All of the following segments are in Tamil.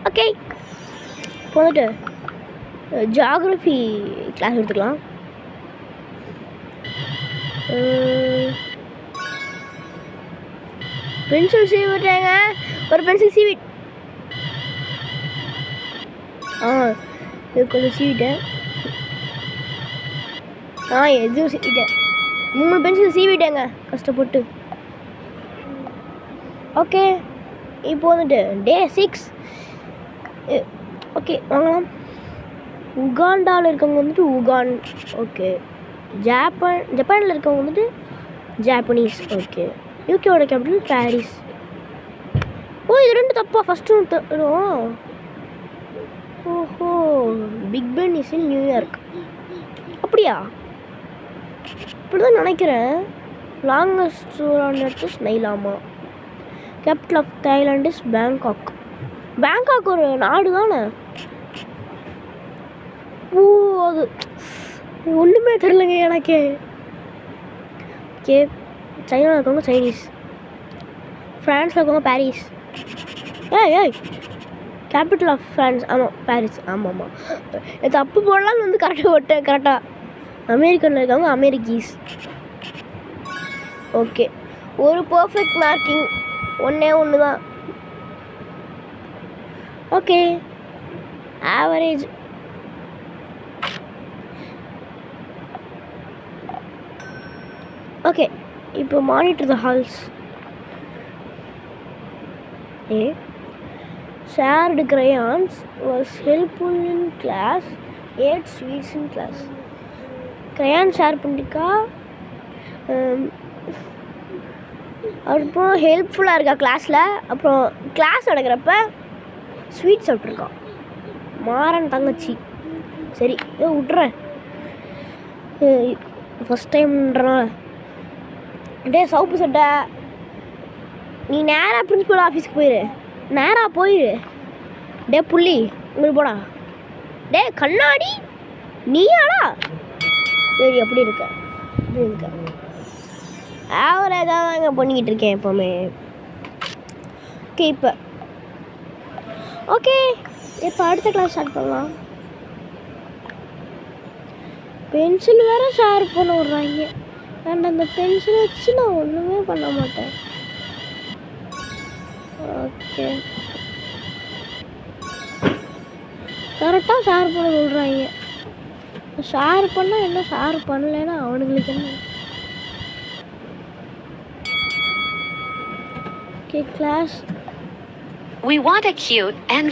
ஓகே, இப்போ வந்துட்டு ஜியாகிரஃபி கிளாஸ் எடுத்துக்கலாம். பென்சில் சீவி விட்டாங்க. ஒரு பென்சில் சீவி இது கொஞ்சம் சீவிட்டேன். எதுவும் சீவிட்டேன். 3 பென்சில் சீவிட்டேங்க கஷ்டப்பட்டு. ஓகே, இப்போ வந்துட்டு டே 6. ஓகே வாங்கலாம். உகாண்டாவில் இருக்கவங்க வந்துட்டு உகான். ஓகே, ஜப்பானில் இருக்கவங்க வந்துட்டு ஜாப்பனீஸ். ஓகே, யூகேவோட கேபிட்டல் பாரிஸ். இது 2 தப்பா? ஃபஸ்ட்டு ஓஹோ, Big Ben is in New York. அப்படியா? இப்படிதான் நினைக்கிறேன். லாங்கஸ்ட் நைலாமா. Capital of Thailand is Bangkok. Bangkok ஒரு நாடு தானே? அது ஒன்றுமே தெரியலங்க எனக்கு. ஓகே, சைனாவில் இருக்கவங்க சைனீஸ், ஃப்ரான்ஸில் இருக்கவங்க பாரிஸ். ஏய் கேபிட்டல் ஆஃப் ஃப்ரான்ஸ். ஆமாம், பாரிஸ். ஆமாம், தப்பு போடலான்னு வந்து கரெக்டாக ஓட்டேன். கரெக்டாக. அமெரிக்கனில் இருக்கவங்க அமெரிக்கீஸ். ஓகே, ஒரு பர்ஃபெக்ட் மார்க்கிங். ஒன்று தான். Okay, average. ஓகே, இப்போ monitor the halls. Shared crayons was helpful in class. Ate sweets in class. Crayon share பண்ணிக்கா. அப்புறம் ஹெல்ப்ஃபுல்லாக இருக்கா கிளாஸில். அப்புறம் கிளாஸ் நடக்கிறப்ப ஸ்வீட் சாப்பிட்ருக்கான். மாறன் தங்கச்சி. சரி, விட்டுறேன். ஃபஸ்ட் டைம்ன்றனால. சவுப்பு சட்டை, நீ நேராக பிரின்சிபல் ஆஃபீஸுக்கு போயிரு. நேராக போயிரு. புள்ளி உங்களுக்கு போடா. கண்ணாடி நீயாடா? சரி, அப்படி இருக்க ஆவரேஜாக தாங்க பண்ணிக்கிட்டு இருக்கேன் எப்போவுமே. ஓகே, இப்போ அடுத்த கிளாஸ் ஸ்டார்ட் பண்ணலாம். பென்சில் வேறு ஷேர் பண்ண விட்றாங்க. அண்ட் அந்த பென்சில் வச்சு நான் ஒன்றுமே பண்ண மாட்டேன். ஓகே, கரெக்டாக ஷேர் பண்ண சொல்கிறாங்க. ஷேர் பண்ணால் என்ன, ஷேர் பண்ணலைன்னா அவனுங்களுக்கு என்ன? Okay, class. We want a cute and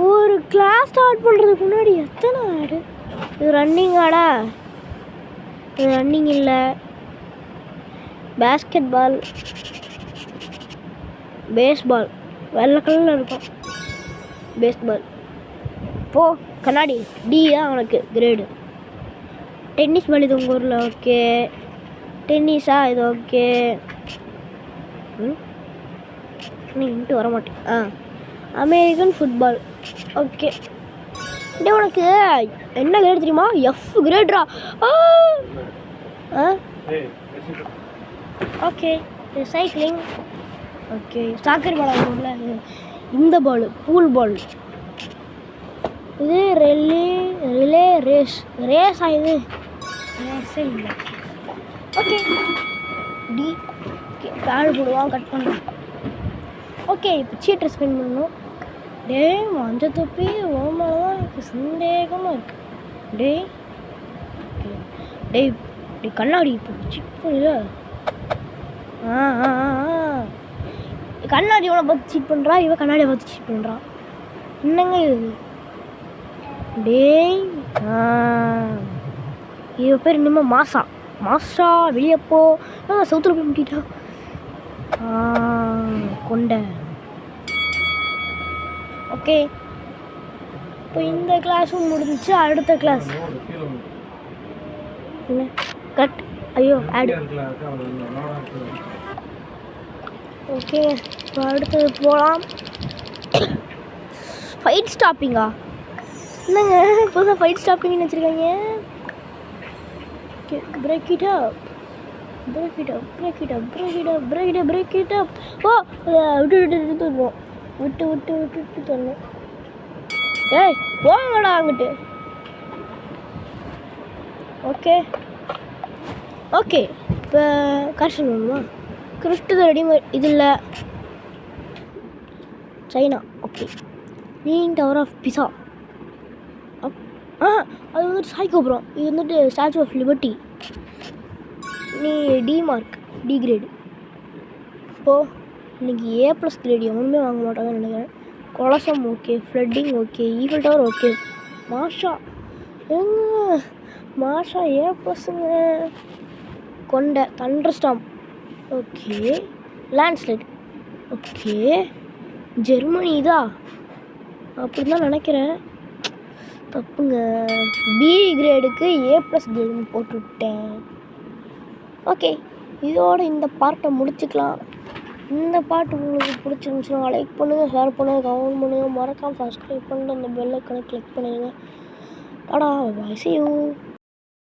ஒரு கிளாஸ் ஸ்டார்ட் பண்ணுறதுக்கு முன்னாடி எத்தனை ஆடு? இது ரன்னிங் ஆடா? இது ரன்னிங் இல்லை. பேஸ்கெட் பால், பேஸ்பால் வெள்ளை கலரில் இருக்கும். பேஸ்பால். போ, கண்ணாடி. டி தான் அவனுக்கு கிரேடு. டென்னிஸ் பால் இது உங்கள் ஊரில். ஓகே, டென்னிஸா இது? ஓகே, இன்ட்டு வர மாட்டேன். American football. ஓகே, உனக்கு என்ன கிரேட் தெரியுமா? எஃப் கிரேட்ரா. Okay, cycling. Okay, soccer ball ஆகும்ல, இந்த பால் பூல் பால். இது ரிலே ரேஸ் ஆகுது. ரேஸே இல்லை. ஓகே, டி. பேடு போடுவான், கட் பண்ணுவான். ஓகே, இப்போ சீட்டை ஸ்பெண்ட் பண்ணணும். மஞ்சள் தொப்பி ஓமேல தான் எனக்கு சந்தேகமாக இருக்குது. கண்ணாடி இப்போ சிக் பண்ணல. கண்ணாடி இவனை பார்த்து சீட் பண்ணுறா, இவன் கண்ணாடியை பார்த்து சீட் பண்ணுறான். என்னங்க இது? இவன் பேர் இன்னும் மாசா வெளியப்போ சவுத்தில் போய் முட்டிட்டான். கொண்டை. ஓகே, இப்போ இந்த கிளாஸும் முடிஞ்சிச்சு. அடுத்த கிளாஸ் என்ன? கட். ஐயோ, ஆடு. ஓகே, இப்போ அடுத்தது போகலாம். ஃபைட் ஸ்டாப்பிங்கா? என்னங்க இப்போ தான் ஃபைட் ஸ்டாப்பிங்னு வச்சுருக்காங்க. Okay, break it up. ஓ, விட்டு விட்டுருவோம். விட்டு விட்டு விட்டு விட்டு தரணும். ஏய் போங்கடா அங்கிட்டு. ஓகே ஓகே, இப்போ கரெக்ஷன் வேணுமா? கிறிஸ்டுவ ரெடிமேட் இது இல்லை, China. Okay, Leaning Tower of Pisa. அது வந்துட்டு சாய் கோபுரம். இது வந்துட்டு ஸ்டாச்சு ஆஃப் லிபர்ட்டி. நீ டி மார்க், டி கிரேடு. இப்போது இன்றைக்கி A+ கிரேடு எவனுமே வாங்க மாட்டாங்கன்னு நினைக்கிறேன். Colosseum okay, flooding okay, Eiffel Tower okay. Masha எங்க மாஷா A+ங்க. கொண்ட thunderstorm okay, landslide okay. Germany இதா அப்படி தான் நினைக்கிறேன். தப்புங்க, பி கிரேடுக்கு A+ கிரேடுன்னு போட்டுவிட்டேன். ஓகே, இதோட இந்த பார்ட்டை முடிச்சுக்கலாம். இந்த பாட்டு உங்களுக்கு பிடிச்சிருந்துச்சுன்னா லைக் பண்ணுங்கள், ஷேர் பண்ணுங்கள், கமெண்ட் பண்ணுங்கள், மறக்காமல் சப்ஸ்கிரைப் பண்ணிட்டு அந்த பெல் ஐக்கானை கிளிக் பண்ணிடுங்க. Tata, bye, see you.